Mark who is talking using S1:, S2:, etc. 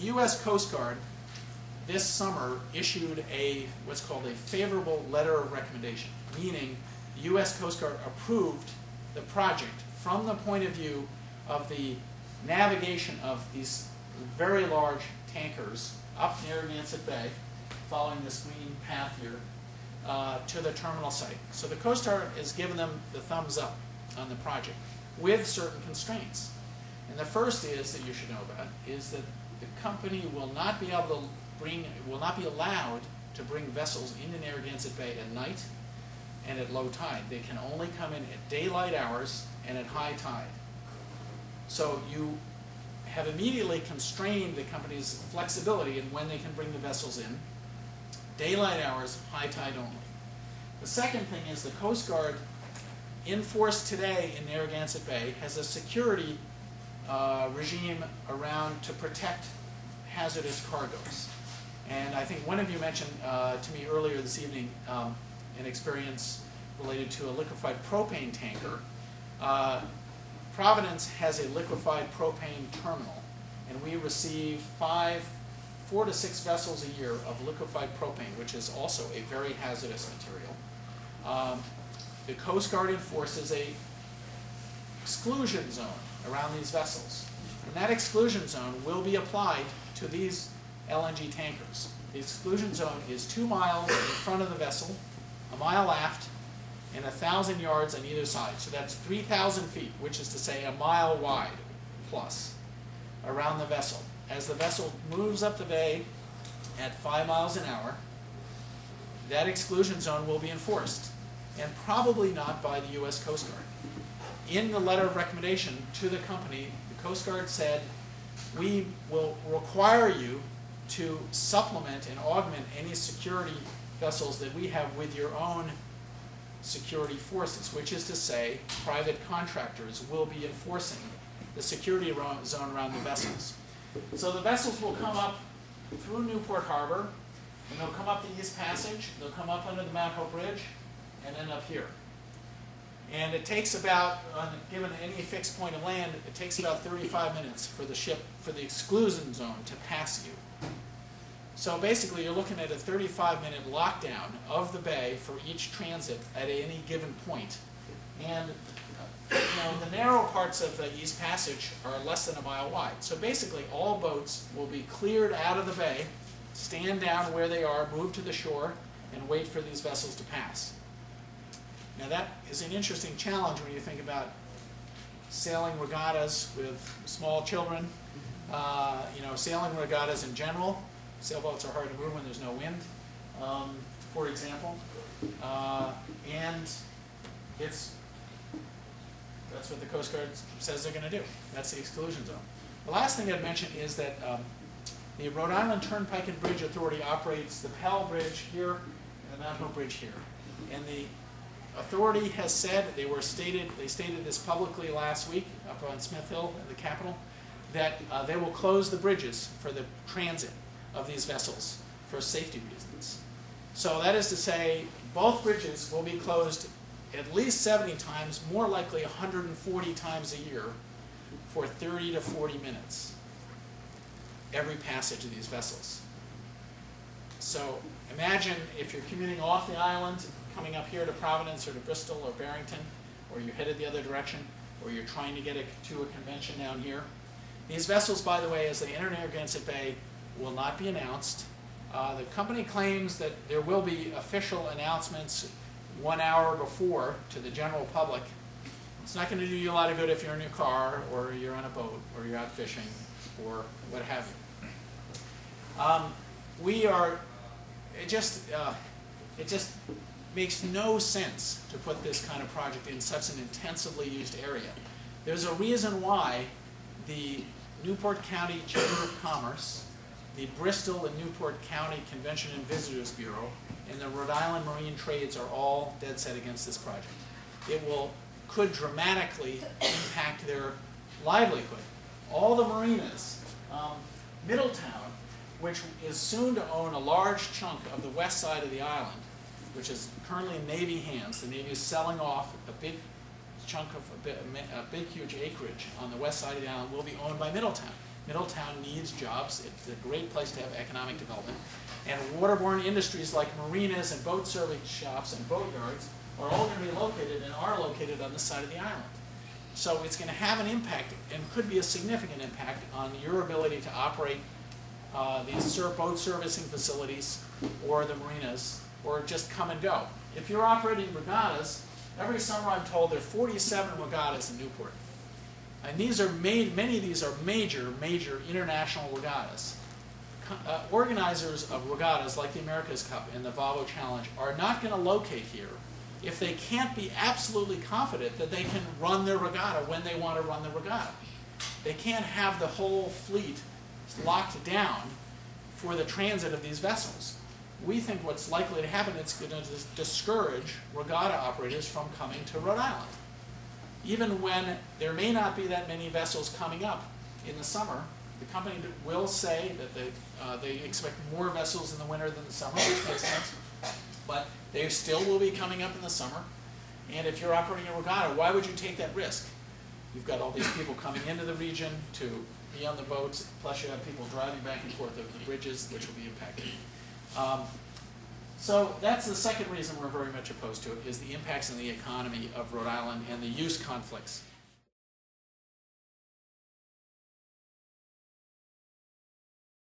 S1: The U.S. Coast Guard this summer issued what's called a favorable letter of recommendation, meaning the U.S. Coast Guard approved the project from the point of view of the navigation of these very large tankers up Narragansett Bay, following this green path here, to the terminal site. So the Coast Guard has given them the thumbs up on the project with certain constraints. And the first is, that you should know about, is that the company will not be able to will not be allowed to bring vessels into Narragansett Bay at night and at low tide. They can only come in at daylight hours and at high tide. So you have immediately constrained the company's flexibility in when they can bring the vessels in. Daylight hours, high tide only. The second thing is the Coast Guard, in force today in Narragansett Bay, has a security regime around to protect hazardous cargoes. And I think one of you mentioned to me earlier this evening an experience related to a liquefied propane tanker. Providence has a liquefied propane terminal, and we receive 4 to 6 vessels a year of liquefied propane, which is also a very hazardous material. The Coast Guard enforces a exclusion zone around these vessels, and that exclusion zone will be applied to these LNG tankers. The exclusion zone is 2 miles in front of the vessel, 1 mile aft, and 1,000 yards on either side. So that's 3,000 feet, which is to say 1 mile wide plus around the vessel. As the vessel moves up the bay at 5 miles an hour, that exclusion zone will be enforced, and probably not by the U.S. Coast Guard. In the letter of recommendation to the company, the Coast Guard said, we will require you to supplement and augment any security vessels that we have with your own security forces, which is to say private contractors will be enforcing the security zone around the vessels. So the vessels will come up through Newport Harbor, and they'll come up the East Passage, they'll come up under the Mount Hope Bridge, and end up here. And it takes about, given any fixed point of land, it takes about 35 minutes for the ship, for the exclusion zone to pass you. So basically you're looking at a 35-minute lockdown of the bay for each transit at any given point. And the narrow parts of the East Passage are less than 1 mile wide. So basically all boats will be cleared out of the bay, stand down where they are, move to the shore, and wait for these vessels to pass. Now that is an interesting challenge when you think about sailing regattas with small children, sailing regattas in general. Sailboats are hard to move when there's no wind, for example. And that's what the Coast Guard says they're going to do. That's the exclusion zone. The last thing I'd mention is that the Rhode Island Turnpike and Bridge Authority operates the Pell Bridge here and the Mount Hope Bridge here. And the authority has said, they stated this publicly last week up on Smith Hill at the Capitol, that they will close the bridges for the transit of these vessels for safety reasons. So that is to say, both bridges will be closed at least 70 times, more likely 140 times a year, for 30 to 40 minutes, every passage of these vessels. So imagine if you're commuting off the island, coming up here to Providence or to Bristol or Barrington, or you're headed the other direction, or you're trying to get to a convention down here. These vessels, by the way, as they enter Narragansett Bay, will not be announced. The company claims that there will be official announcements 1 hour before to the general public. It's not going to do you a lot of good if you're in your car, or you're on a boat, or you're out fishing, or what have you. It just makes no sense to put this kind of project in such an intensively used area. There's a reason why the Newport County Chamber of Commerce, the Bristol and Newport County Convention and Visitors Bureau, and the Rhode Island Marine Trades are all dead set against this project. It could dramatically impact their livelihood. All the marinas, Middletown, which is soon to own a large chunk of the west side of the island, which is currently in Navy hands. The Navy is selling off a big chunk of a big huge acreage on the west side of the island, will be owned by Middletown. Middletown needs jobs. It's a great place to have economic development. And waterborne industries like marinas and boat service shops and boatyards are all going to be located and are located on this side of the island. So it's going to have an impact, and could be a significant impact, on your ability to operate these boat servicing facilities or the marinas, or just come and go. If you're operating regattas, every summer I'm told there are 47 regattas in Newport. And these are many of these are major international regattas. Organizers of regattas like the America's Cup and the Volvo Challenge are not going to locate here if they can't be absolutely confident that they can run their regatta when they want to run the regatta. They can't have the whole fleet locked down for the transit of these vessels. We think what's likely to happen, it's going to discourage regatta operators from coming to Rhode Island. Even when there may not be that many vessels coming up in the summer, the company will say that they expect more vessels in the winter than the summer, which makes sense. But they still will be coming up in the summer. And if you're operating a regatta, why would you take that risk? You've got all these people coming into the region to be on the boats, plus you have people driving back and forth over the bridges, which will be impacted. So that's the second reason we're very much opposed to it, is the impacts on the economy of Rhode Island and the use conflicts.